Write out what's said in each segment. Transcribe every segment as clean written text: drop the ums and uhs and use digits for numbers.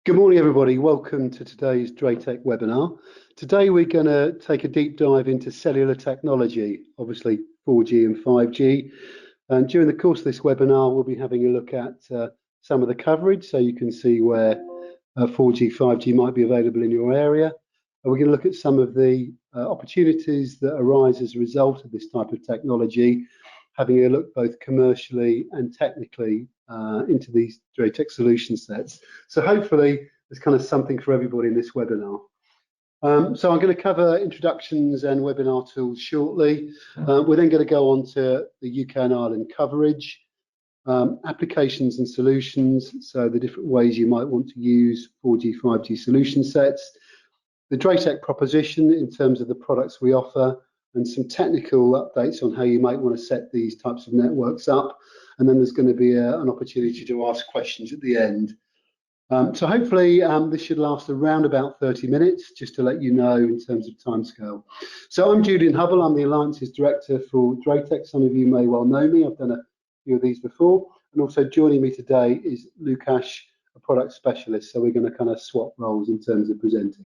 Good morning, everybody. Welcome to today's DRETEC webinar. Today, we're going to take a deep dive into cellular technology, obviously 4G and 5G. And during the course of this webinar, we'll be having a look at some of the coverage, so you can see where 4G, 5G might be available in your area. And we're going to look at some of the opportunities that arise as a result of this type of technology, having a look both commercially and technically into these DRETEC solution sets. So hopefully there's kind of something for everybody in this webinar. So I'm going to cover introductions and webinar tools shortly. We're then going to go on to the UK and Ireland coverage, applications and solutions, so the different ways you might want to use 4G, 5G solution sets, the DRETEC proposition in terms of the products we offer, and some technical updates on how you might want to set these types of networks up. And then there's going to be an opportunity to ask questions at the end. So hopefully this should last around about 30 minutes, just to let you know in terms of timescale. So I'm Julian Hubble, I'm the Alliances Director for DRETEC. Some of you may well know me, I've done a few of these before. And also joining me today is Lukasz, a product specialist. So we're going to kind of swap roles in terms of presenting.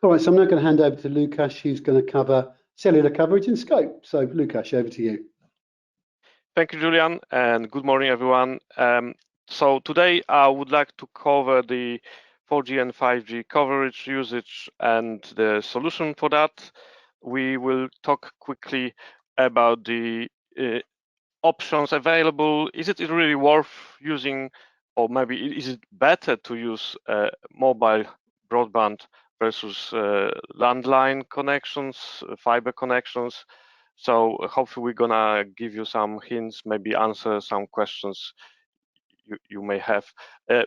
All right, so I'm now going to hand over to Lukasz, who's going to cover cellular coverage and scope. So Lukasz, over to you. Thank you, Julian, and good morning, everyone. So today I would like to cover the 4G and 5G coverage, usage, and the solution for that. We will talk quickly about the options available. Is it really worth using, or maybe is it better to use mobile broadband versus landline connections, fiber connections? So hopefully we're gonna give you some hints, maybe answer some questions you may have.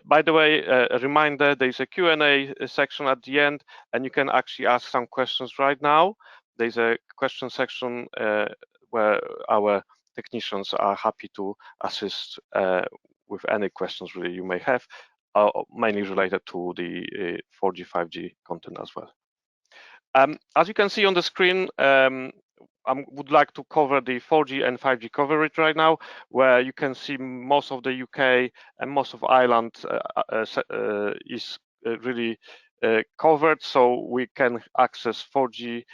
By the way, a reminder, there's a Q&A section at the end, and you can actually ask some questions right now. There's a question section where our technicians are happy to assist with any questions really you may have, mainly related to the 4G, 5G content as well. As you can see on the screen, I would like to cover the 4G and 5G coverage right now, where you can see most of the UK and most of Ireland is really covered, so we can access 4G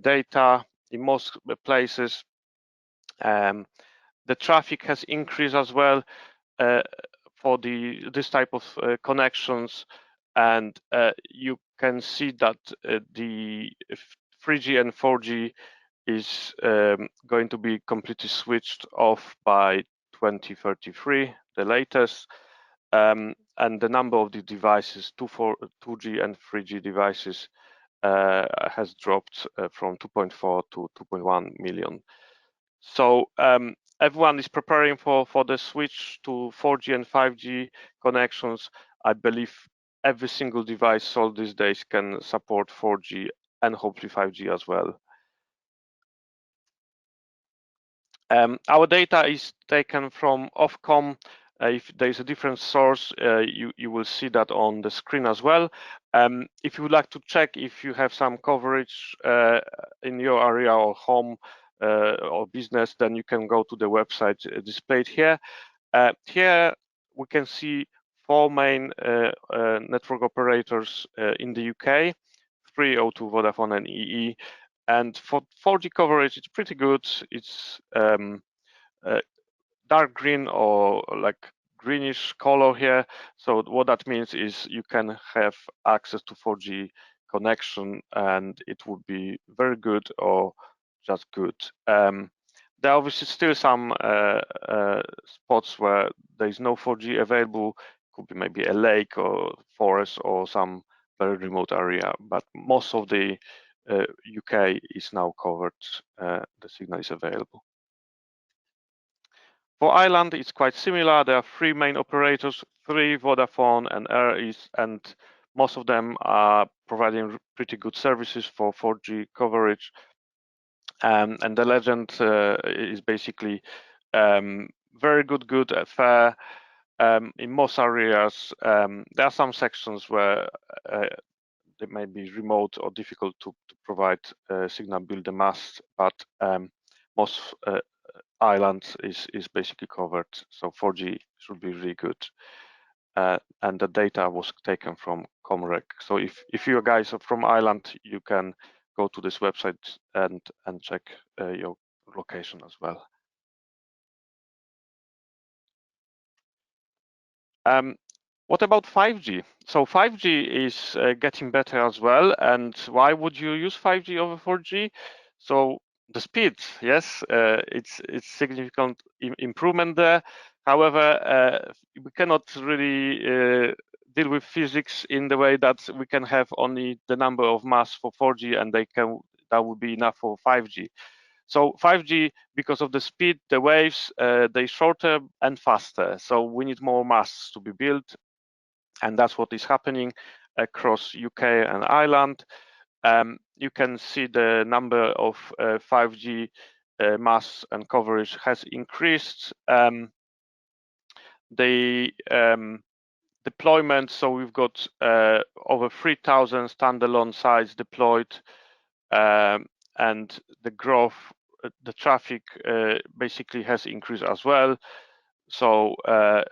data in most places. The traffic has increased as well for this type of connections, and you can see that the 3G and 4G is going to be completely switched off by 2033, the latest, and the number of the devices, 2G and 3G devices, has dropped from 2.4 to 2.1 million. So everyone is preparing for the switch to 4G and 5G connections. I believe every single device sold these days can support 4G and hopefully 5G as well. Our data is taken from Ofcom. If there's a different source, you will see that on the screen as well. If you would like to check if you have some coverage in your area or home or business, then you can go to the website displayed here. Here we can see 4 main network operators in the UK, 3 O2, Vodafone and EE. And for 4G coverage, it's pretty good. It's dark green or like greenish color here. So what that means is you can have access to 4G connection and it would be very good or just good. There are obviously still some spots where there is no 4G available. Could be maybe a lake or forest or some very remote area, but most of the UK is now covered, the signal is available. For Ireland, it's quite similar. There are 3 main operators, 3 Vodafone and Eir, and most of them are providing pretty good services for 4G coverage. And the legend is basically very good, fair. In most areas, there are some sections where they may be remote or difficult to provide signal build the mast, but most Ireland is basically covered, so 4G should be really good. and the data was taken from Comrec. So if you guys are from Ireland, you can go to this website and check your location as well. What about 5G? So 5G is getting better as well. And why would you use 5G over 4G? So the speed, yes, it's significant improvement there. However, we cannot really deal with physics in the way that we can have only the number of mass for 4G and that would be enough for 5G. So 5G, because of the speed, the waves, they shorter and faster. So we need more mass to be built, and that's what is happening across UK and Ireland. You can see the number of 5G mass and coverage has increased. The deployment, so we've got over 3,000 standalone sites deployed, and the growth, the traffic basically has increased as well. So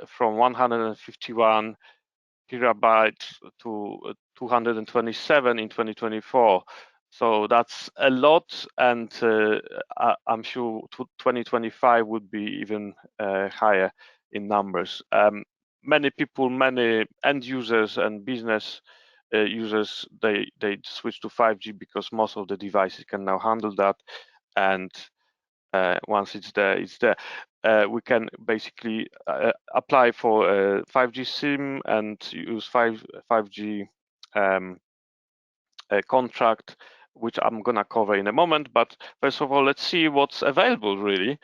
from 151 terabytes to 227 in 2024. So that's a lot, and I'm sure 2025 would be even higher in numbers. Many people, many end users and business users, they switch to 5G because most of the devices can now handle that, and once it's there, it's there. We can basically apply for a 5G SIM and use 5G contract, which I'm gonna cover in a moment. But first of all, let's see what's available really.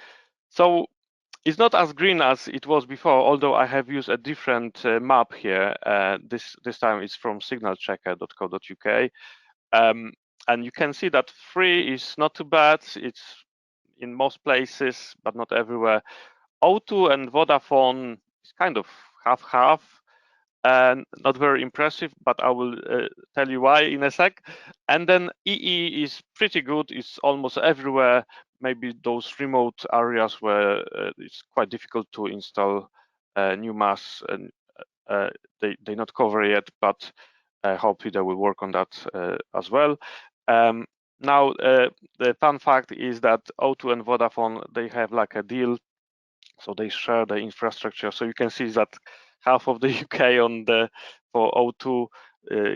So it's not as green as it was before, although I have used a different map here. This time it's from signalchecker.co.uk. And you can see that free is not too bad. It's in most places, but not everywhere. O2 and Vodafone is kind of half-half, and not very impressive, but I will tell you why in a sec. And then EE is pretty good. It's almost everywhere. Maybe those remote areas where it's quite difficult to install new mass, and they not cover yet, but hopefully they will work on that as well. Now, the fun fact is that O2 and Vodafone, they have like a deal, so they share the infrastructure. So you can see that half of the UK for O2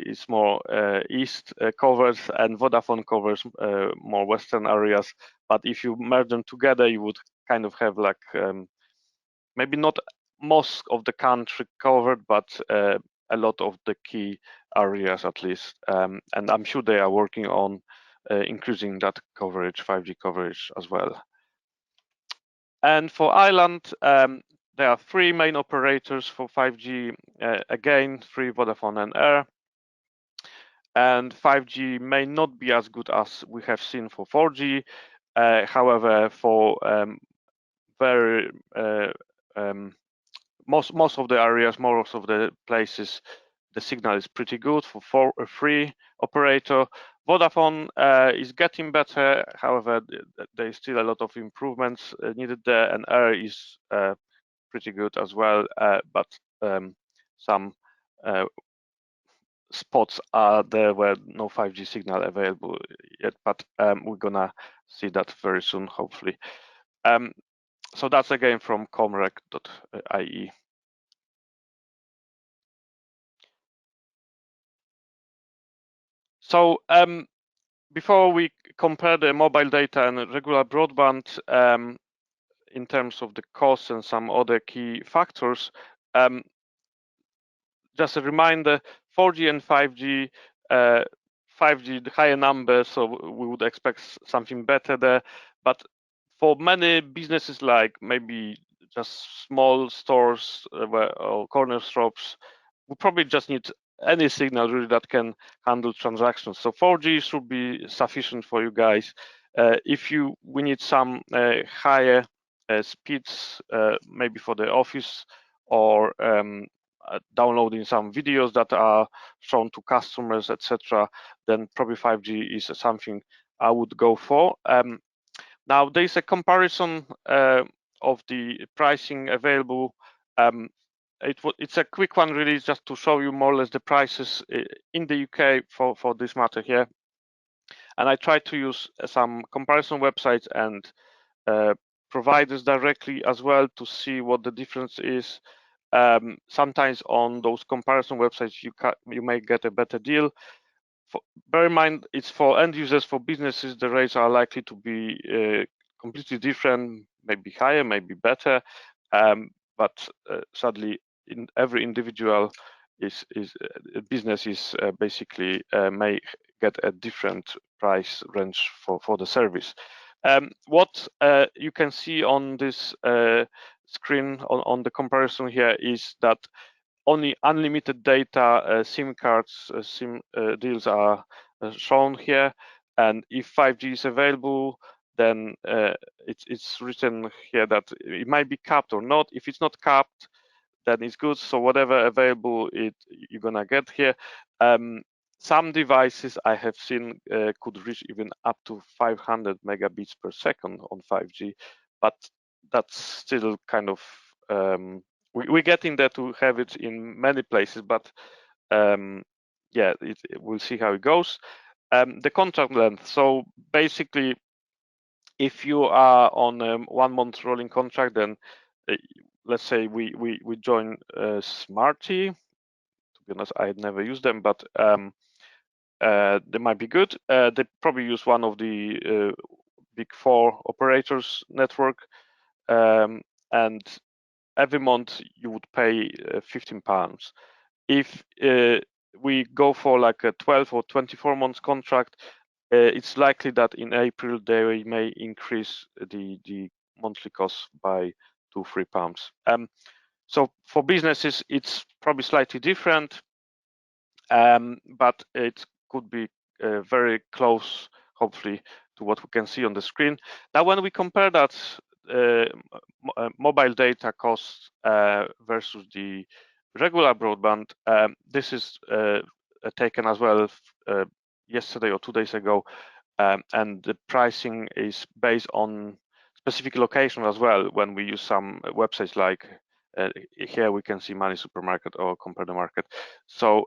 is more east covers, and Vodafone covers more western areas. But if you merge them together, you would kind of have like maybe not most of the country covered, but a lot of the key areas at least. And I'm sure they are working on increasing that coverage, 5G coverage as well. And for Ireland, there are three main operators for 5G, again, Free, Vodafone and Air. And 5G may not be as good as we have seen for 4G. However, for most of the areas, most of the places, the signal is pretty good for a free operator. Vodafone is getting better. However, there is still a lot of improvements needed there, and Air is pretty good as well. But some spots are there where no 5G signal available yet. But we're gonna see that very soon, hopefully. So that's again from comrec.ie. So before we compare the mobile data and regular broadband in terms of the cost and some other key factors, just a reminder, 4G and 5G, 5G the higher number, so we would expect something better there. But for many businesses, like maybe just small stores or corner shops, we probably just need any signal really that can handle transactions. So 4G should be sufficient for you guys. If we need some higher speeds, maybe for the office, or downloading some videos that are shown to customers, etc., then probably 5G is something I would go for. Now there is a comparison of the pricing available. it's a quick one, really, just to show you more or less the prices in the UK for this matter here. And I tried to use some comparison websites and providers directly as well to see what the difference is. Sometimes on those comparison websites you may get a better deal. Bear in mind, it's for end users. For businesses, the rates are likely to be completely different, maybe higher, maybe better. But sadly, in every individual business is basically may get a different price range for the service. What you can see on this screen on the comparison here is that only unlimited data SIM cards, SIM deals are shown here. And if 5G is available, then it's written here that it might be capped or not. If it's not capped, then it's good. So whatever available you're gonna get here. Some devices I have seen could reach even up to 500 megabits per second on 5G, but that's still kind of we're getting there to have it in many places, but yeah, we'll see how it goes. The contract length. So basically, if you are on a 1 month rolling contract, then let's say we join Smarty. To be honest, I had never used them, but they might be good. They probably use one of the big four operators network, and every month you would pay £15. If we go for like a 12 or 24 months contract, it's likely that in April they may increase the monthly cost by £2-3. So for businesses, it's probably slightly different, but it could be very close, hopefully, to what we can see on the screen. Now, when we compare that mobile data costs versus the regular broadband, this is taken as well yesterday or 2 days ago, and the pricing is based on specific location as well. When we use some websites like here we can see Money Supermarket or Compare the Market. So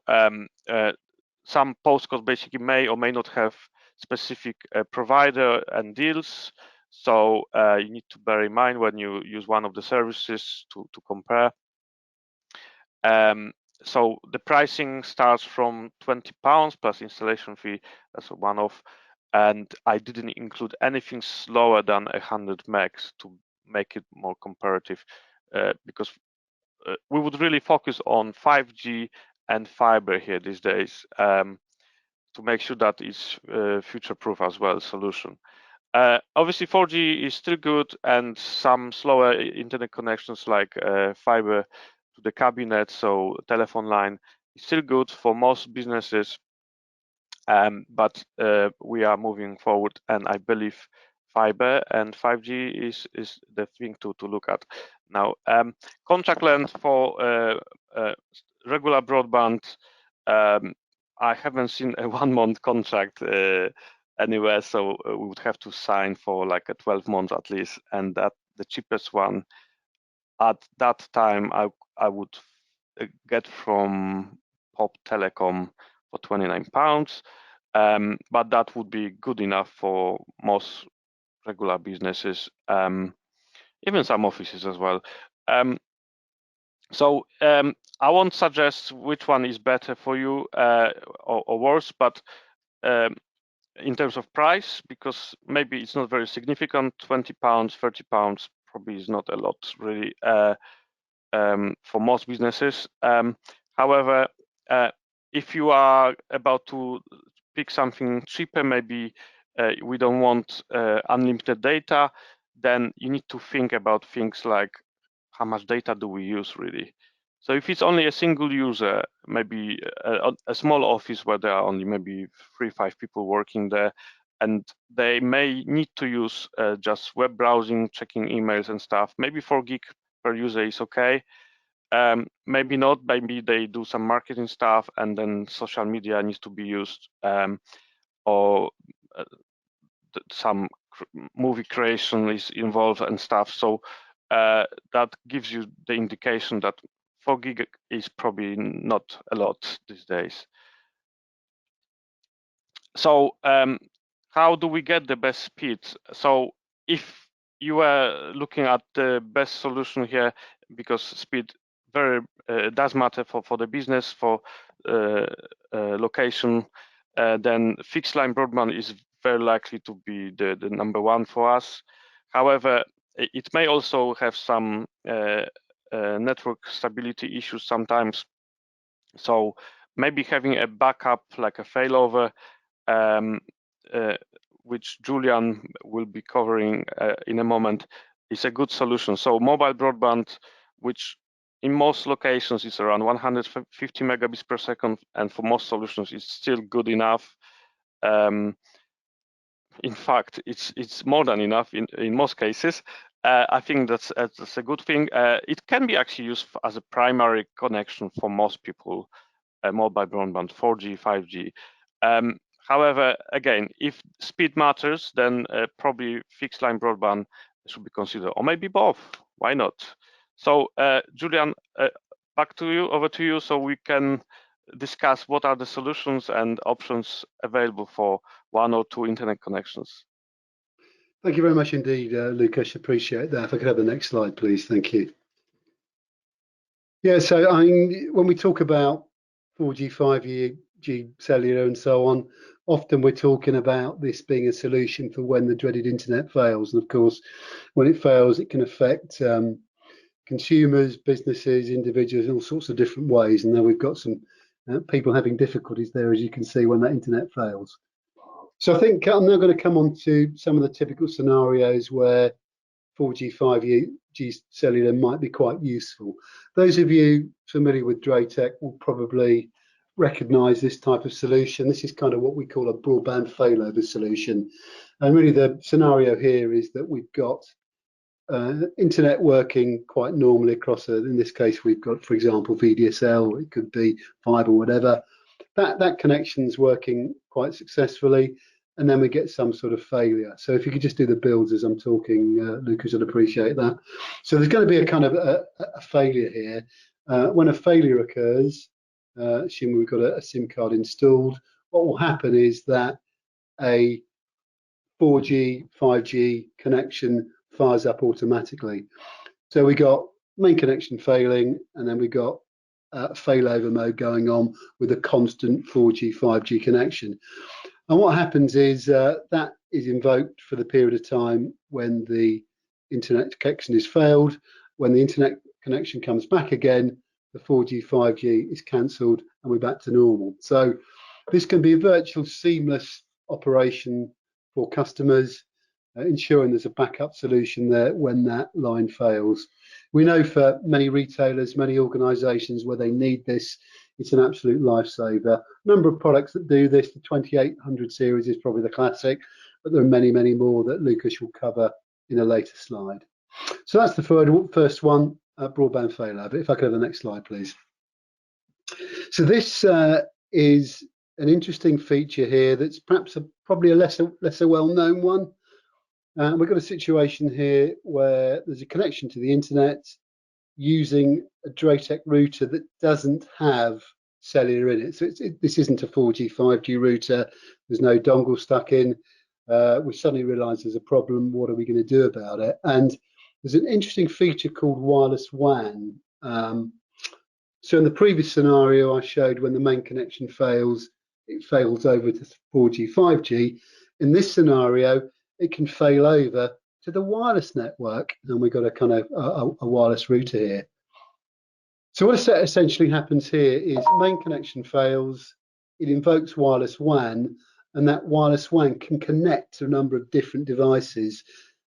some postcodes basically may or may not have specific provider and deals. So you need to bear in mind when you use one of the services to compare. So the pricing starts from £20 plus installation fee. That's a one-off. And I didn't include anything slower than 100 megs to make it more comparative, because we would really focus on 5G and fiber here these days, to make sure that it's future-proof as well solution. Obviously 4G is still good, and some slower internet connections like fiber to the cabinet, so telephone line, is still good for most businesses. But we are moving forward, and I believe fiber and 5G is the thing to look at. Now, contract length for regular broadband, I haven't seen a 1 month contract anywhere, so we would have to sign for like a 12 months at least, and that the cheapest one at that time I would get from Pop Telecom for £29. But that would be good enough for most regular businesses, even some offices as well. So I won't suggest which one is better for you or worse, but in terms of price, because maybe it's not very significant, £20, £30 probably is not a lot really for most businesses. However, if you are about to pick something cheaper, maybe we don't want unlimited data, then you need to think about things like how much data do we use really. So if it's only a single user, maybe a small office where there are only maybe 3-5 people working there, and they may need to use just web browsing, checking emails and stuff, maybe 4 gig per user is okay. Maybe not, maybe they do some marketing stuff and then social media needs to be used, or some movie creation is involved and stuff. So that gives you the indication that 4 gig is probably not a lot these days. So how do we get the best speed? So if you are looking at the best solution here, because speed very does matter for the business, for location, then fixed line broadband is very likely to be the number one for us. However, it may also have some network stability issues sometimes. So maybe having a backup, like a failover, um, which Julian will be covering in a moment, is a good solution. So mobile broadband, which in most locations is around 150 megabits per second, and for most solutions is still good enough. In fact, it's more than enough in most cases. I think that's a good thing. It can be actually used as a primary connection for most people, mobile broadband, 4G, 5G. However, again, if speed matters, then probably fixed line broadband should be considered, or maybe both. Why not? So, Julian, back to you, over to you, so we can discuss what are the solutions and options available for one or two internet connections. Thank you very much indeed, Lucas. Appreciate that. If I could have the next slide, please. Thank you. Yeah, so when we talk about 4G, 5G cellular and so on, often we're talking about this being a solution for when the dreaded internet fails. And of course, when it fails, it can affect consumers, businesses, individuals in all sorts of different ways. And now we've got some people having difficulties there, as you can see, when that internet fails. So I think I'm now going to come on to some of the typical scenarios where 4G, 5G cellular might be quite useful. Those of you familiar with Dratec will probably recognize this type of solution. This is kind of what we call a broadband failover solution. And really the scenario here is that we've got internet working quite normally across, in this case, we've got, for example, VDSL, it could be fiber, whatever. That connection's working quite successfully, and then we get some sort of failure. So if you could just do the builds as I'm talking, Lucas, I'd appreciate that. So there's going to be a kind of a failure here. When a failure occurs, assuming we've got a SIM card installed, what will happen is that a 4G, 5G connection fires up automatically. So we got main connection failing, and then we got failover mode going on with a constant 4G, 5G connection. And what happens is that is invoked for the period of time when the internet connection is failed. When the internet connection comes back again, the 4G, 5G is cancelled and we're back to normal. So this can be a virtual seamless operation for customers, ensuring there's a backup solution there when that line fails. We know for many retailers, many organisations where they need this, it's an absolute lifesaver. Number of products that do this, the 2800 series is probably the classic, but there are many, many more that Lucas will cover in a later slide. So that's the first one, broadband failover. If I could have the next slide, please. So this is an interesting feature here that's perhaps probably a lesser well-known one. We've got a situation here where there's a connection to the internet using a Dratec router that doesn't have cellular in it. So this isn't a 4G, 5G router. There's no dongle stuck in. We suddenly realize there's a problem. What are we going to do about it? And there's an interesting feature called wireless WAN. So in the previous scenario I showed, when the main connection fails, it fails over to 4G, 5G. In this scenario, it can fail over to the wireless network, and we've got a kind of a wireless router here. So what essentially happens here is main connection fails, it invokes wireless WAN, and that wireless WAN can connect to a number of different devices.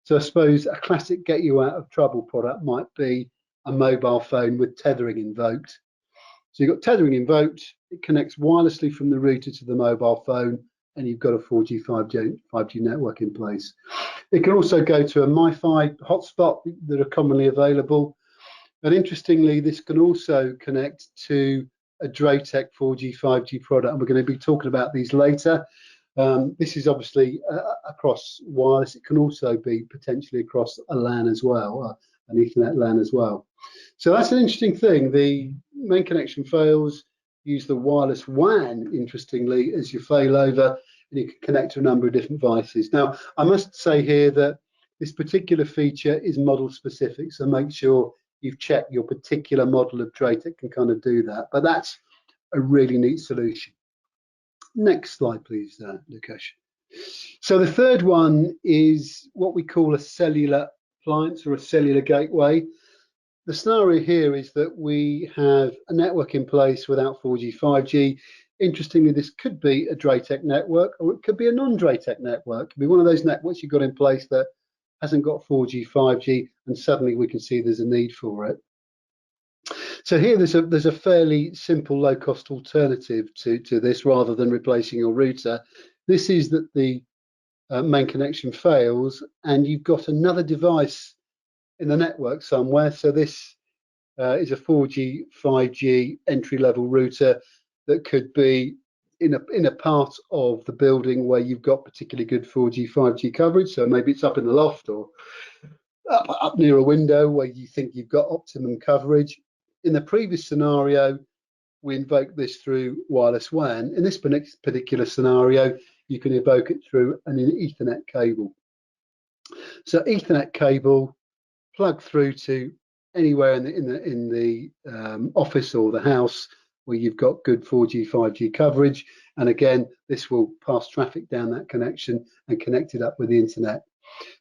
So I suppose a classic get you out of trouble product might be a mobile phone with tethering invoked. So you've got tethering invoked, it connects wirelessly from the router to the mobile phone, and you've got a 4G, 5G network in place. It can also go to a MiFi hotspot that are commonly available. And interestingly, this can also connect to a Dratec 4G, 5G product, and we're going to be talking about these later. This is obviously across wireless. It can also be potentially across a LAN as well, and Ethernet LAN as well. So that's an interesting thing. The main connection fails, use the wireless WAN, interestingly, as your failover, and you can connect to a number of different devices. Now, I must say here that this particular feature is model specific, so make sure you've checked your particular model of trait that can kind of do that. But that's a really neat solution. Next slide, please, Lukesh. So the third one is what we call a cellular appliance or a cellular gateway. The scenario here is that we have a network in place without 4G, 5G. Interestingly, this could be a Dratec network, or it could be a non-Dratec network. It could be one of those networks you've got in place that hasn't got 4G, 5G, and suddenly we can see there's a need for it. So here there's a fairly simple low-cost alternative to this rather than replacing your router. This is that the main connection fails and you've got another device in the network somewhere. So this is a 4G, 5G entry-level router that could be in a part of the building where you've got particularly good 4G, 5G coverage. So maybe it's up in the loft or up near a window where you think you've got optimum coverage. In the previous scenario, we invoke this through wireless WAN. In this particular scenario, you can evoke it through an Ethernet cable. So Ethernet cable plug through to anywhere in the office or the house where you've got good 4G, 5G coverage. And again, this will pass traffic down that connection and connect it up with the internet.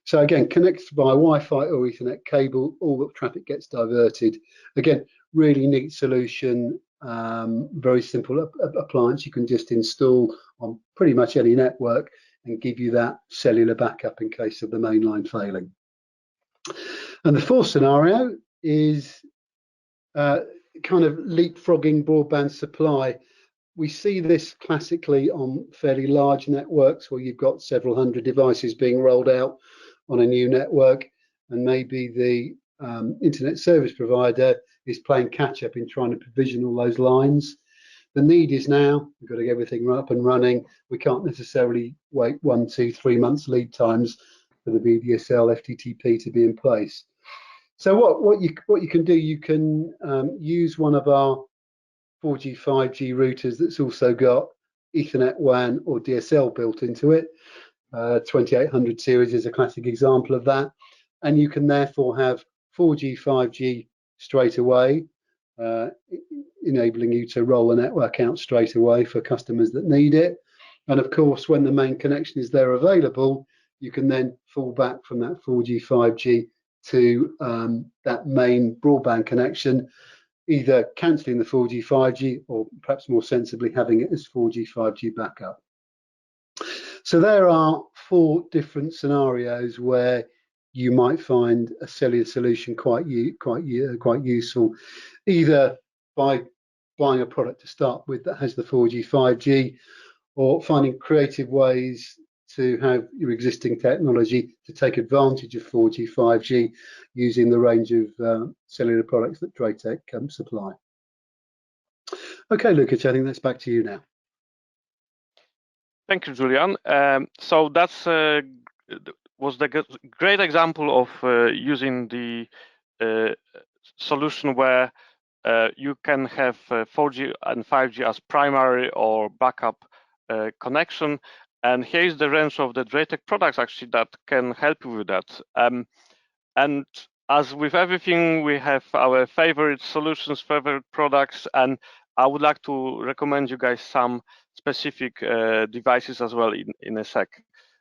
So again, connected by Wi-Fi or Ethernet cable, all the traffic gets diverted. Again, really neat solution, very simple appliance you can just install on pretty much any network and give you that cellular backup in case of the main line failing. And the fourth scenario is kind of leapfrogging broadband supply. We see this classically on fairly large networks where you've got several hundred devices being rolled out on a new network, and maybe the internet service provider is playing catch up in trying to provision all those lines. The need is now, we've got to get everything up and running. We can't necessarily wait 1, 2, 3 months lead times for the VDSL FTTP to be in place. So what you can do, you can use one of our 4G, 5G routers that's also got Ethernet WAN or DSL built into it. 2800 series is a classic example of that. And you can therefore have 4G, 5G straight away, enabling you to roll the network out straight away for customers that need it. And of course, when the main connection is there available, you can then fall back from that 4G, 5G to that main broadband connection, either cancelling the 4G, 5G, or perhaps more sensibly having it as 4G, 5G backup. So there are 4 different scenarios where you might find a cellular solution quite useful, either by buying a product to start with that has the 4G, 5G, or finding creative ways to have your existing technology to take advantage of 4G, 5G using the range of cellular products that Dratec can supply. Okay, Lukasz, I think that's back to you now. Thank you, Julian. So that's was the great example of using the solution where you can have 4G and 5G as primary or backup connection. And here is the range of the Dratec products actually that can help you with that. And as with everything, we have our favorite solutions, favorite products, and I would like to recommend you guys some specific devices as well in a sec.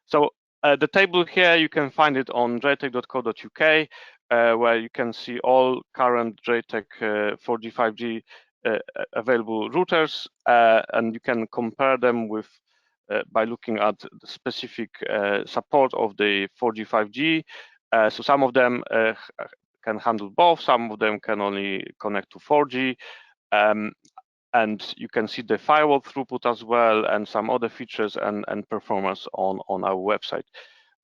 So the table here, you can find it on dratec.co.uk, where you can see all current Dratec 4G, 5G available routers, and you can compare them with by looking at the specific support of the 4G, 5G. So some of them can handle both, some of them can only connect to 4G. And you can see the firewall throughput as well and some other features and performance on our website.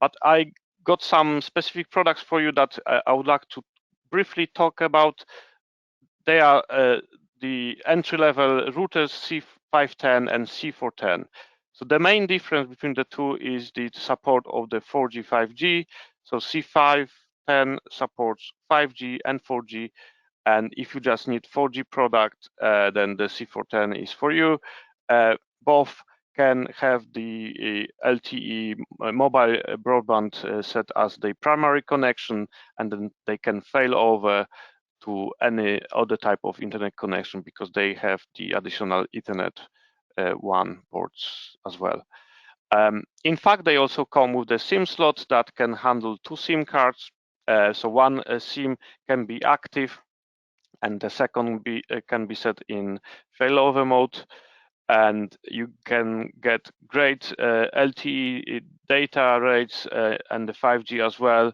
But I got some specific products for you that I would like to briefly talk about. They are the entry-level routers C510 and C410. So the main difference between the two is the support of the 4G, 5G. So C5 10 supports 5G and 4G. And if you just need 4G product, then the C410 is for you. Both can have the LTE mobile broadband set as the primary connection, and then they can fail over to any other type of internet connection because they have the additional Ethernet 1 ports as well. In fact, they also come with the SIM slots that can handle 2 SIM cards. So one SIM can be active and the second can be set in failover mode, and you can get great LTE data rates and the 5G as well.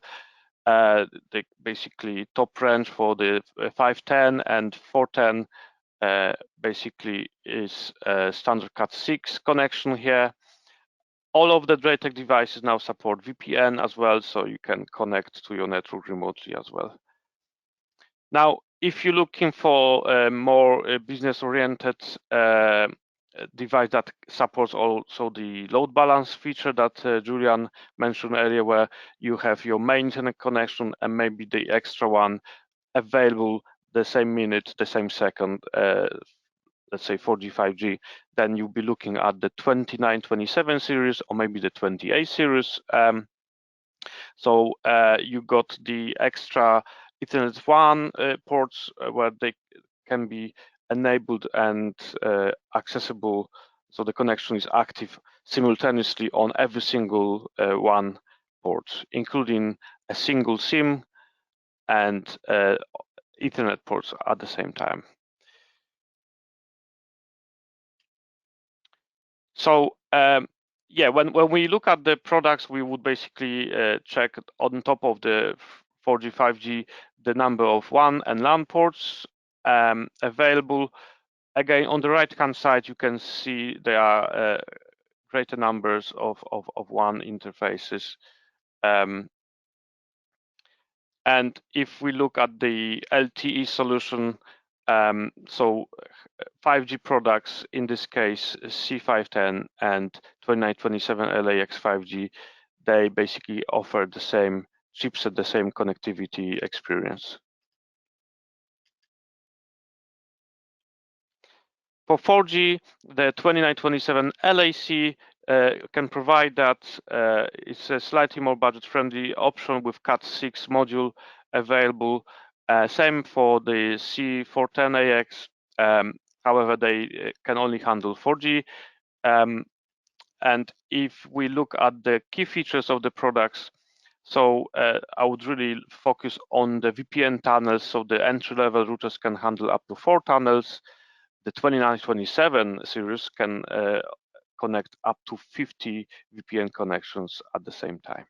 The basically top range for the 510 and 410 basically is standard Cat6 connection here. All of the DRATEC devices now support VPN as well, so you can connect to your network remotely as well. Now, if you're looking for a more business-oriented device that supports also the load balance feature that Julian mentioned earlier, where you have your main internet connection and maybe the extra one available the same minute, the same second, let's say 4G, 5G, then you'll be looking at the 2927 series or maybe the 28 series. So you got the extra Ethernet 1 ports where they can be enabled and accessible, so the connection is active simultaneously on every single one port, including a single SIM and Ethernet ports at the same time. So yeah, when we look at the products, we would basically check on top of the 4G, 5G, the number of WAN and LAN ports available. Again, on the right-hand side, you can see there are greater numbers of WAN interfaces. And if we look at the LTE solution, so 5G products, in this case, C510 and 2927 LAX 5G, they basically offer the same chipset, the same connectivity experience. For 4G, the 2927 LAC can provide that. It's a slightly more budget-friendly option with Cat6 module available. Same for the C410AX. However, they can only handle 4G. And if we look at the key features of the products, so I would really focus on the VPN tunnels. So the entry-level routers can handle up to 4 tunnels. The 2927 series can connect up to 50 VPN connections at the same time.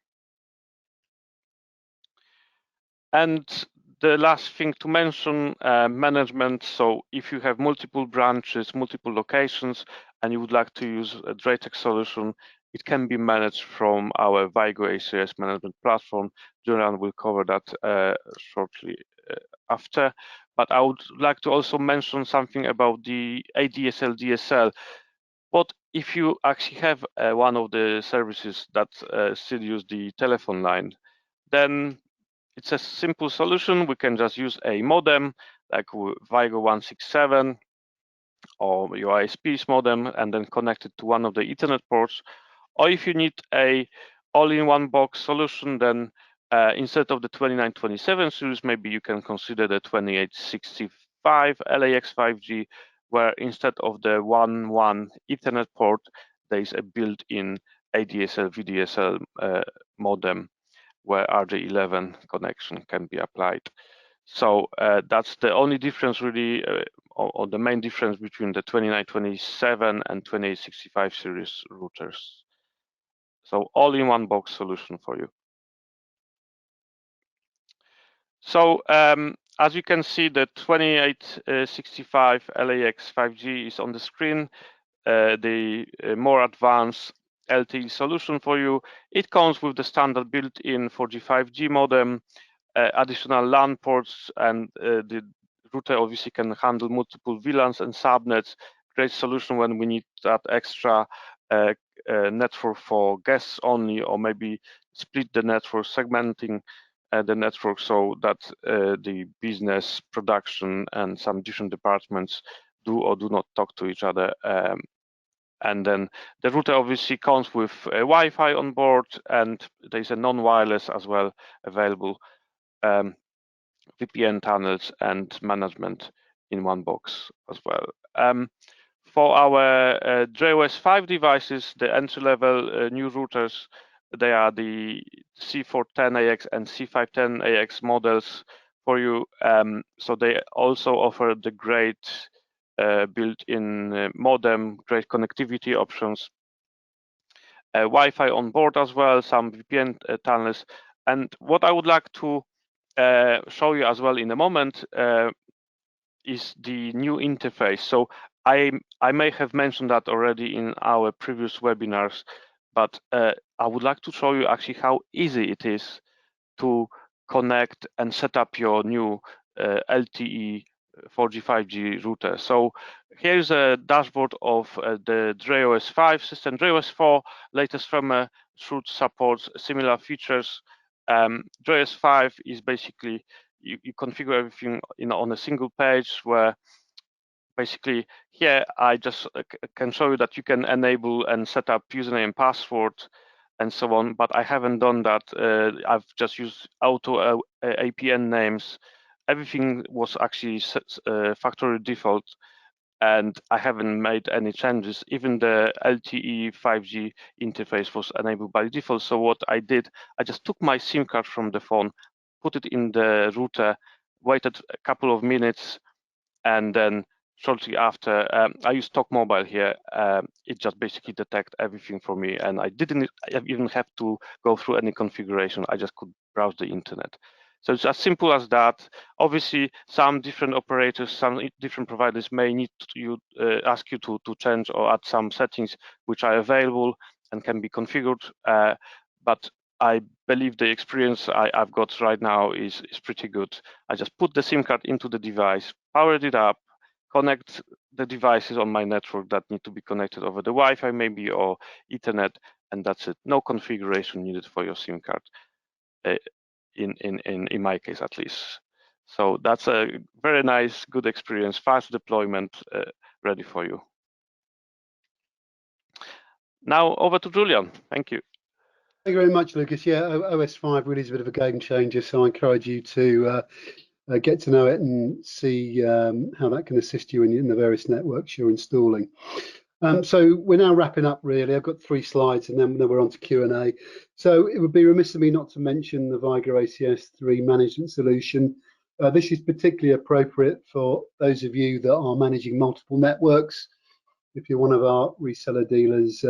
And the last thing to mention, management. So if you have multiple branches, multiple locations, and you would like to use a DRATEC solution, it can be managed from our Vigo ACS management platform. Julian will cover that shortly after. But I would like to also mention something about the ADSL, DSL. What if you actually have one of the services that still use the telephone line? Then it's a simple solution. We can just use a modem like Vigo 167 or your ISP's modem and then connect it to one of the Ethernet ports. Or if you need a all-in-one box solution, then instead of the 2927 series, maybe you can consider the 2865 LAX 5G, where instead of the 1 Ethernet port, there is a built-in ADSL VDSL modem where RJ11 connection can be applied. So that's the only difference really, or the main difference between the 2927 and 2865 series routers. So all-in-one box solution for you. So as you can see, the 2865 LAX 5G is on the screen. The more advanced LTE solution for you. It comes with the standard built-in 4G 5G modem, additional LAN ports, and the router obviously can handle multiple VLANs and subnets. Great solution when we need that extra network for guests only, or maybe split the network segmenting the network so that the business, production, and some different departments do or do not talk to each other. And then the router obviously comes with Wi-Fi on board, and there's a non-wireless as well available, VPN tunnels and management in one box as well. For our DreOS 5 devices, the entry-level new routers, they are the C410AX and C510AX models for you. So they also offer the great built-in modem, great connectivity options, Wi-Fi on board as well, some VPN tunnels. And what I would like to show you as well in a moment is the new interface. So I may have mentioned that already in our previous webinars, but I would like to show you actually how easy it is to connect and set up your new LTE 4G, 5G router. So here's a dashboard of the DreOS 5 system. DreOS 4 latest firmware should support similar features. DreOS 5 is basically you configure everything on a single page, where basically here I just can show you that you can enable and set up username and password and so on, but I haven't done that. I've just used auto APN names. Everything was actually set, factory default, and I haven't made any changes. Even the LTE 5G interface was enabled by default. So what I did, I just took my SIM card from the phone, put it in the router, waited a couple of minutes, and then shortly after, I use Talk Mobile here. It just basically detect everything for me, and I didn't even have to go through any configuration. I just could browse the internet. So it's as simple as that. Obviously, some different operators, some different providers may need to ask you to change or add some settings which are available and can be configured. But I believe the experience I've got right now is pretty good. I just put the SIM card into the device, powered it up, connect the devices on my network that need to be connected over the Wi-Fi maybe or Ethernet, and that's it. No configuration needed for your SIM card, in my case at least. So that's a very nice, good experience, fast deployment, ready for you. Now over to Julian. Thank you. Thank you very much, Lucas. Yeah, OS 5 really is a bit of a game changer, so I encourage you to get to know it and see how that can assist you in the various networks you're installing. So we're now wrapping up really. I've got 3 slides and then we're on to Q&A. So it would be remiss of me not to mention the Viger ACS 3 management solution. This is particularly appropriate for those of you that are managing multiple networks. If you're one of our reseller dealers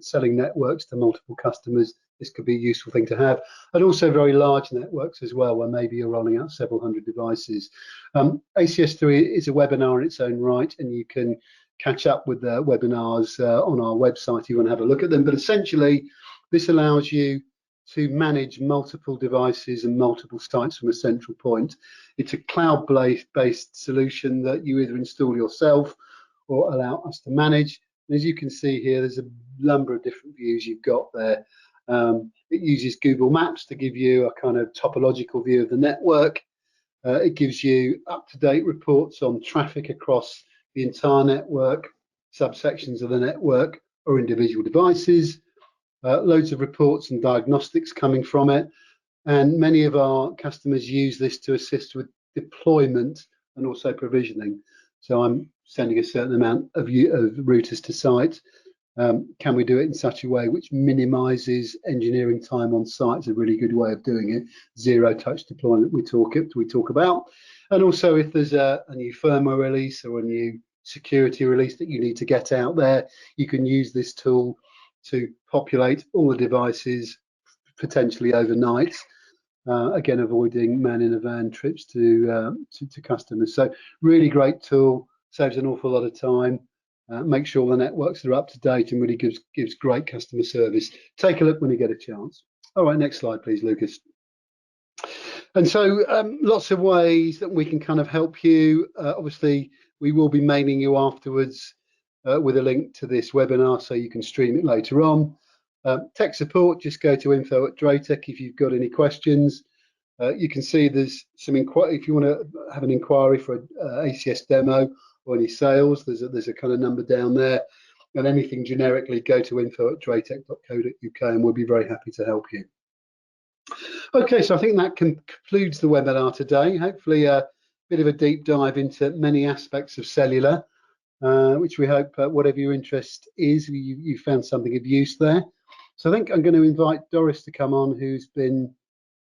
selling networks to multiple customers, this could be a useful thing to have. And also very large networks as well, where maybe you're rolling out several hundred devices. ACS3 is a webinar in its own right, and you can catch up with the webinars on our website if you want to have a look at them. But essentially, this allows you to manage multiple devices and multiple sites from a central point. It's a cloud-based solution that you either install yourself or allow us to manage. And as you can see here, there's a number of different views you've got there. It uses Google Maps to give you a kind of topological view of the network. It gives you up-to-date reports on traffic across the entire network, subsections of the network or individual devices, loads of reports and diagnostics coming from it. And many of our customers use this to assist with deployment and also provisioning. So I'm sending a certain amount of routers to site. Can we do it in such a way which minimizes engineering time on site? Is a really good way of doing it. Zero touch deployment we talk about. And also if there's a new firmware release or a new security release that you need to get out there, you can use this tool to populate all the devices potentially overnight. Again, avoiding man in a van trips to customers. So really great tool, saves an awful lot of time. Make sure the networks are up to date and really gives great customer service. Take a look when you get a chance. All right, next slide, please, Lucas. And so lots of ways that we can kind of help you. Obviously, we will be mailing you afterwards with a link to this webinar so you can stream it later on. Tech support, just go to info@dratec if you've got any questions. You can see there's some inquiry if you want to have an inquiry for an ACS demo or any sales. There's a kind of number down there, and anything generically, go to info@dratec.co.uk, and we'll be very happy to help you. Okay, so I think that concludes the webinar today. Hopefully, a bit of a deep dive into many aspects of cellular, which we hope, whatever your interest is, you found something of use there. So I think I'm going to invite Doris to come on, who's been,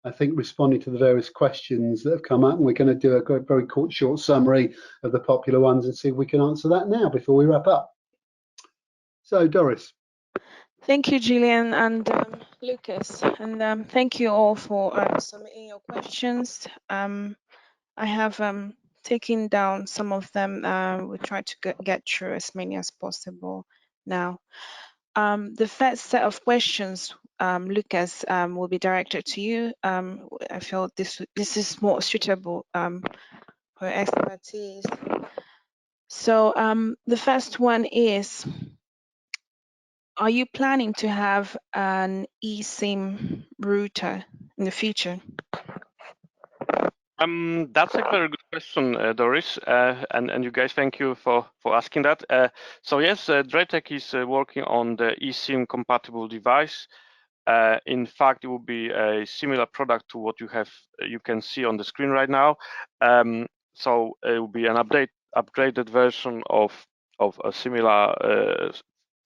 I think, responding to the various questions that have come up, and we're going to do a very short summary of the popular ones and see if we can answer that now before we wrap up. So, Doris. Thank you, Julian and Lucas, and thank you all for submitting your questions. I have taken down some of them. We'll try to get through as many as possible now. The first set of questions, Lucas, will be directed to you. I feel this is more suitable for expertise. So the first one is, are you planning to have an eSIM router in the future? That's a very good question, Doris, and you guys, thank you for asking that. So yes, Dratec is working on the eSIM compatible device. In fact, it will be a similar product to what you can see on the screen right now. So it will be an upgraded version of a similar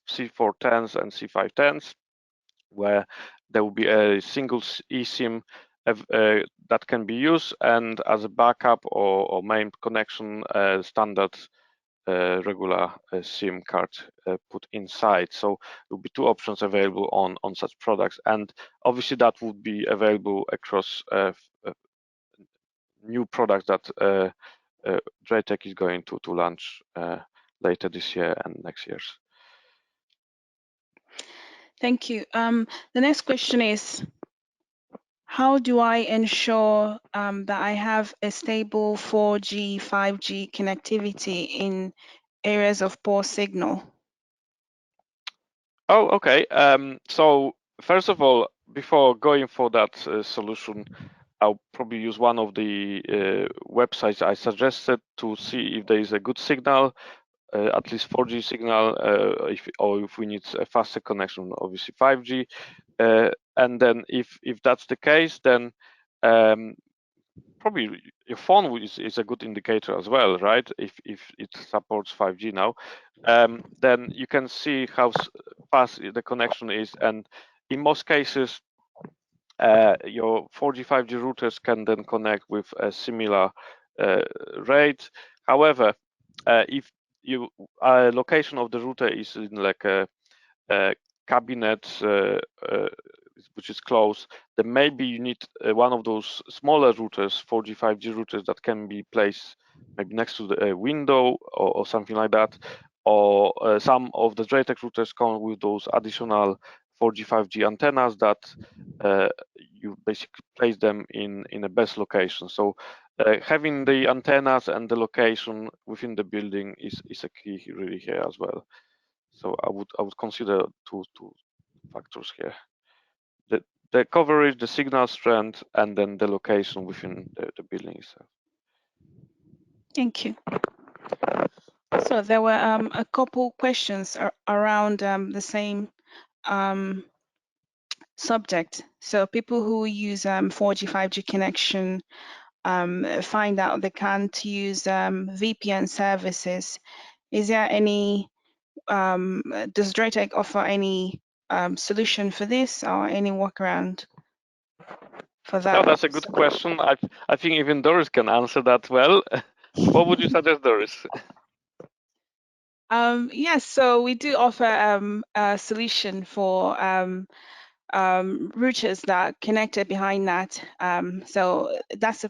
C410s and C510s, where there will be a single eSIM that can be used, and as a backup or main connection, standard regular SIM card put inside. So there will be two options available on such products, and obviously that would be available across new products that Dratec is going to launch later this year and next year. Thank you. The next question is, how do I ensure that I have a stable 4G, 5G connectivity in areas of poor signal? Oh, okay. So first of all, before going for that solution, I'll probably use one of the websites I suggested to see if there is a good signal, at least 4G signal, or if we need a faster connection, obviously 5G. And then if that's the case, then probably your phone is a good indicator as well, right? If it supports 5G now, then you can see how fast the connection is, and in most cases, your 4G, 5G routers can then connect with a similar rate. However, if you location of the router is in like a cabinet which is close, then maybe you need one of those smaller routers, 4G, 5G routers that can be placed maybe next to the window or something like that. Or some of the Dratec routers come with those additional 4G, 5G antennas that you basically place them in a best location. So having the antennas and the location within the building is a key really here as well. So I would consider two factors here: the coverage, the signal strength, and then the location within the building itself. Thank you. So there were a couple questions around the same subject. So people who use 4G, 5G connection find out they can't use VPN services. Is there any, does Dratec offer any solution for this or any workaround for that? Oh, that's a good question. I think even Doris can answer that well. What would you suggest, Doris? Yes, so we do offer a solution for routers that are connected behind that. So that's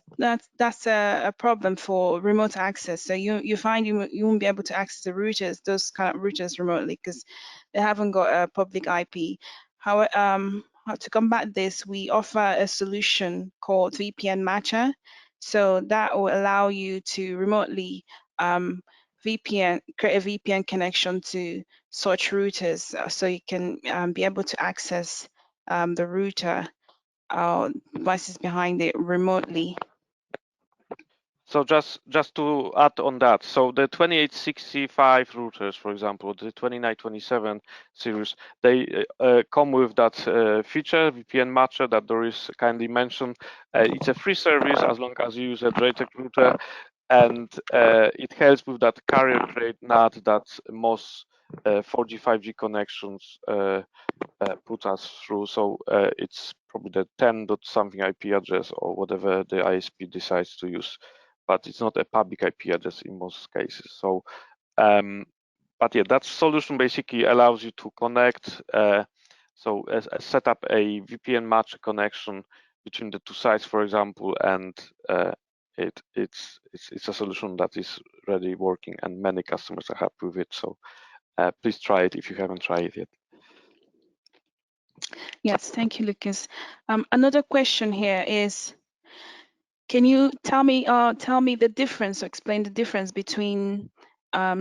a problem for remote access. So you find you won't be able to access the routers, those kind of routers remotely, because they haven't got a public IP. How to combat this, we offer a solution called VPN Matcher. So that will allow you to remotely create a VPN connection to such routers, so you can be able to access the router devices behind it remotely. So just to add on that, so the 2865 routers, for example, the 2927 series, they come with that feature, VPN matcher, that Doris kindly mentioned. It's a free service as long as you use a DRATEC router, and it helps with that carrier grade NAT that most 4G, 5G connections put us through. So it's probably the 10 dot something IP address or whatever the ISP decides to use, but it's not a public IP address in most cases. So, but yeah, that solution basically allows you to connect. So set up a VPN match connection between the two sites, for example, and it's a solution that is already working, and many customers are happy with it. So please try it if you haven't tried it yet. Yes, thank you, Lucas. Another question here is, can you tell me the difference, or explain the difference between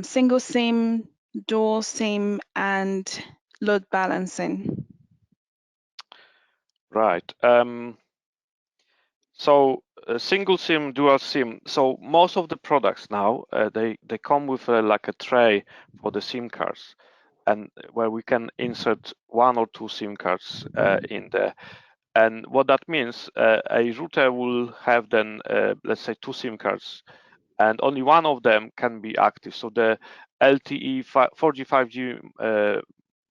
single SIM, dual SIM, and load balancing? Right. So single SIM, dual SIM. So most of the products now they come with like a tray for the SIM cards, and where we can insert one or two SIM cards in there. And what that means, a router will have then let's say two SIM cards, and only one of them can be active. So the LTE 4G 5G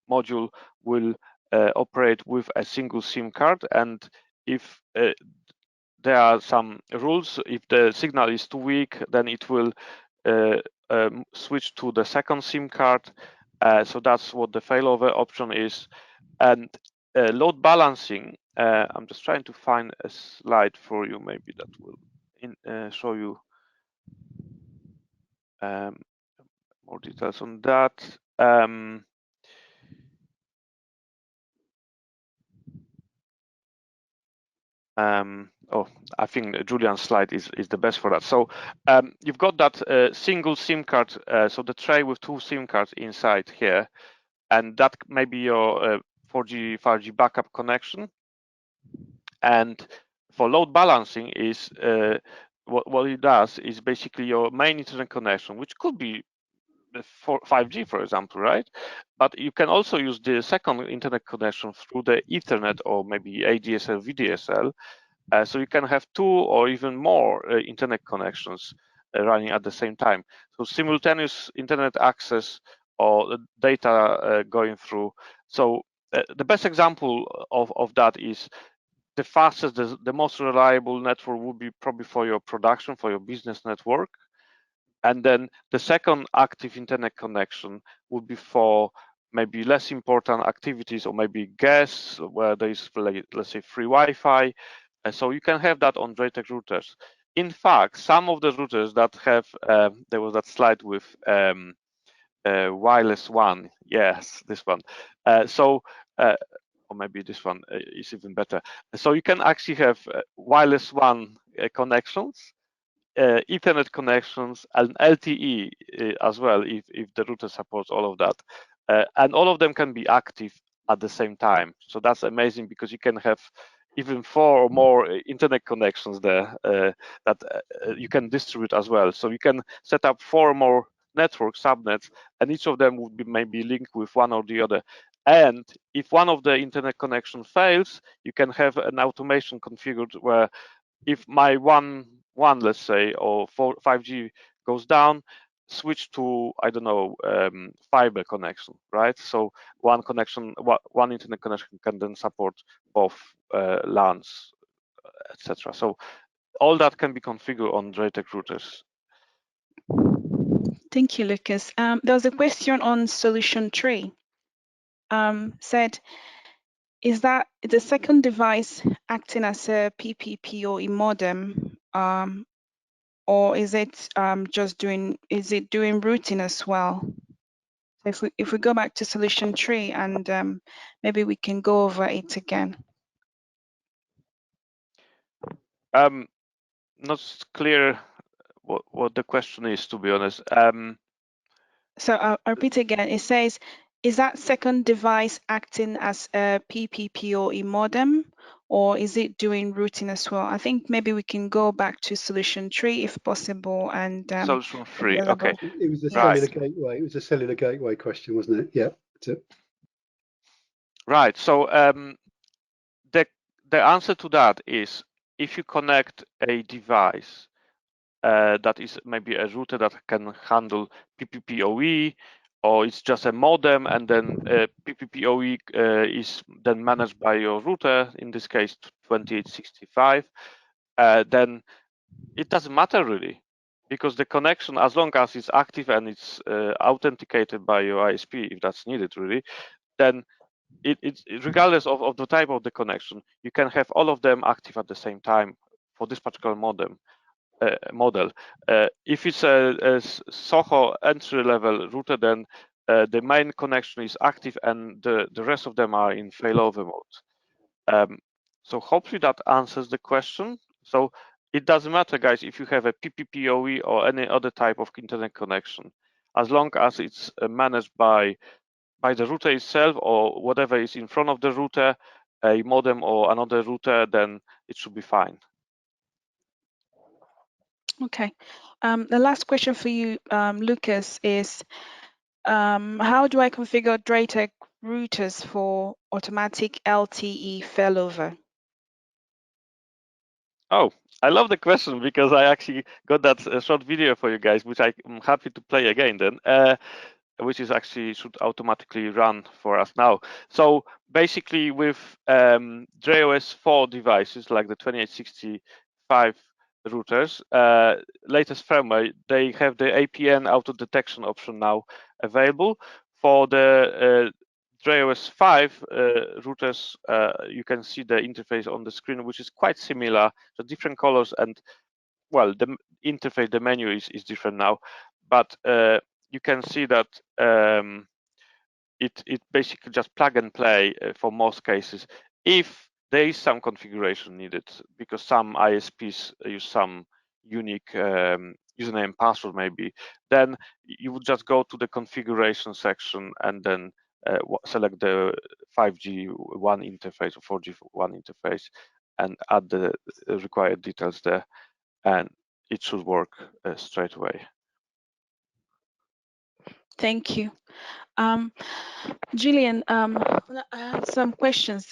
module will operate with a single SIM card, and if there are some rules. If the signal is too weak, then it will switch to the second SIM card. So that's what the failover option is. And load balancing, I'm just trying to find a slide for you, maybe that will show you more details on that. Oh, I think Julian's slide is the best for that. So you've got that single SIM card, so the tray with two SIM cards inside here, and that may be your 4G, 5G backup connection. And for load balancing is what it does is basically your main internet connection, which could be 5G, for example, right? But you can also use the second internet connection through the Ethernet or maybe ADSL, VDSL. So you can have two or even more internet connections running at the same time. So simultaneous internet access or data going through. So the best example of that is the fastest, the most reliable network would be probably for your production, for your business network. And then the second active internet connection would be for maybe less important activities, or maybe guests where there is, let's say, free Wi-Fi. And so you can have that on DRATEC routers. In fact, some of the routers that have, there was that slide with wireless WAN. Yes, this one. Or maybe this one is even better. So you can actually have wireless WAN connections, Ethernet connections, and LTE as well, if the router supports all of that. And all of them can be active at the same time. So that's amazing, because you can have even 4 or more internet connections there that you can distribute as well. So you can set up 4 or more network subnets, and each of them would be maybe linked with one or the other. And if one of the internet connection fails, you can have an automation configured where if my one, let's say, or 5G goes down, switch to, I don't know, fiber connection, right? So one connection, one internet connection can then support both LANs, etc. So all that can be configured on DRATEC routers. Thank you, Lucas. There was a question on solution tree. Said, is that the second device acting as a PPPoE modem, or is it just doing routing as well? So if we go back to solution tree, and maybe we can go over it again. Not clear what the question is, to be honest. So I'll repeat again. It says, is that second device acting as a PPPoE modem, or is it doing routing as well? I think maybe we can go back to solution 3 if possible, and Solution 3. available. Okay. It was a Yes. cellular gateway. It was a cellular gateway question, wasn't it? Yeah. That's it. Right. So the answer to that is if you connect a device that is maybe a router that can handle PPPoE, or it's just a modem, and then PPPoE is then managed by your router, in this case 2865, then it doesn't matter really, because the connection, as long as it's active and it's authenticated by your ISP, if that's needed really, then it's regardless of the type of the connection, you can have all of them active at the same time for this particular model. If it's a Soho entry-level router, then the main connection is active and the rest of them are in failover mode. So hopefully that answers the question. So it doesn't matter, guys, if you have a PPPoE or any other type of internet connection, as long as it's managed by the router itself or whatever is in front of the router, a modem or another router, then it should be fine. Okay. The last question for you, Lucas, is how do I configure DRATEC routers for automatic LTE failover? Oh, I love the question because I actually got that short video for you guys, which I'm happy to play again then, which is actually should automatically run for us now. So basically with JOS 4 devices like the 2865 routers, latest firmware, they have the APN auto detection option now available. For the JOS 5 routers, you can see the interface on the screen, which is quite similar, so different colors, and well, the interface, the menu is different now, but you can see that it basically just plug and play for most cases. If there is some configuration needed, because some ISPs use some unique username and password maybe, then you would just go to the configuration section and then select the 5G one interface or 4G one interface and add the required details there, and it should work straight away. Thank you. Gillian, I have some questions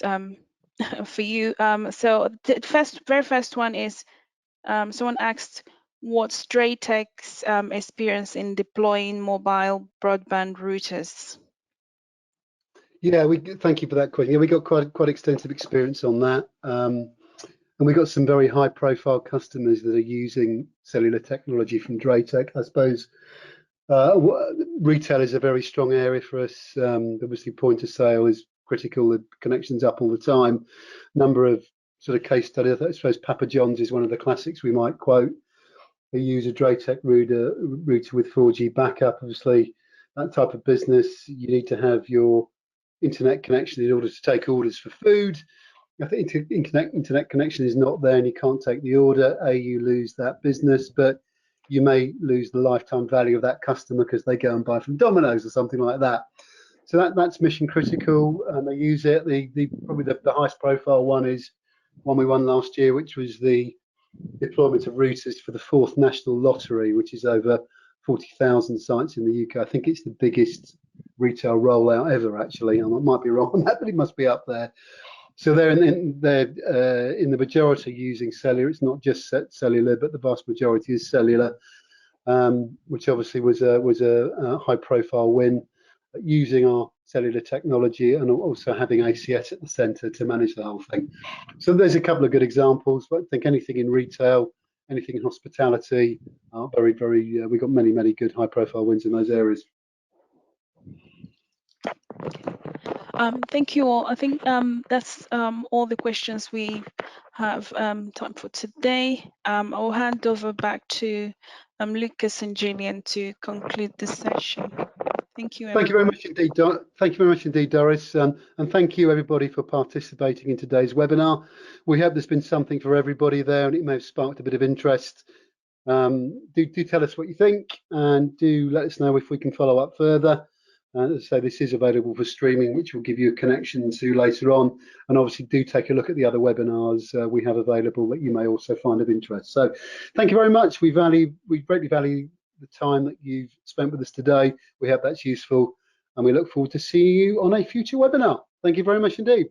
for you. So the very first one is someone asked, what's DRATEC's experience in deploying mobile broadband routers? Yeah, thank you for that question. Yeah, we got quite extensive experience on that, and we got some very high-profile customers that are using cellular technology from DRATEC. I suppose retail is a very strong area for us. Obviously, point of sale is critical. The connection's up all the time. Number of sort of case studies. I suppose Papa John's is one of the classics we might quote. They use a DRATEC router with 4G backup. Obviously, that type of business, you need to have your internet connection in order to take orders for food. If the internet connection is not there and you can't take the order, you lose that business, but you may lose the lifetime value of that customer because they go and buy from Domino's or something like that. So that's mission critical, and they use it. Probably the highest profile one is one we won last year, which was the deployment of routers for the 4th National Lottery, which is over 40,000 sites in the UK. I think it's the biggest retail rollout ever, actually. I might be wrong on that, but it must be up there. So they're in the majority using cellular. It's not just cellular, but the vast majority is cellular, which obviously was a high-profile win, using our cellular technology and also having ACS at the centre to manage the whole thing. So there's a couple of good examples, but I think anything in retail, anything in hospitality, we got many good high-profile wins in those areas. Thank you all. I think that's all the questions we have time for today. I'll hand over back to Lucas and Gillian to conclude the session. Thank you, everyone. Thank you very much indeed, thank you very much indeed, Doris, and thank you everybody for participating in today's webinar. We hope there's been something for everybody there, and it may have sparked a bit of interest. Do tell us what you think, and do let us know if we can follow up further. So this is available for streaming, which will give you a connection to later on. And obviously do take a look at the other webinars we have available that you may also find of interest. So thank you very much. We greatly value the time that you've spent with us today. We hope that's useful, and we look forward to seeing you on a future webinar. Thank you very much indeed.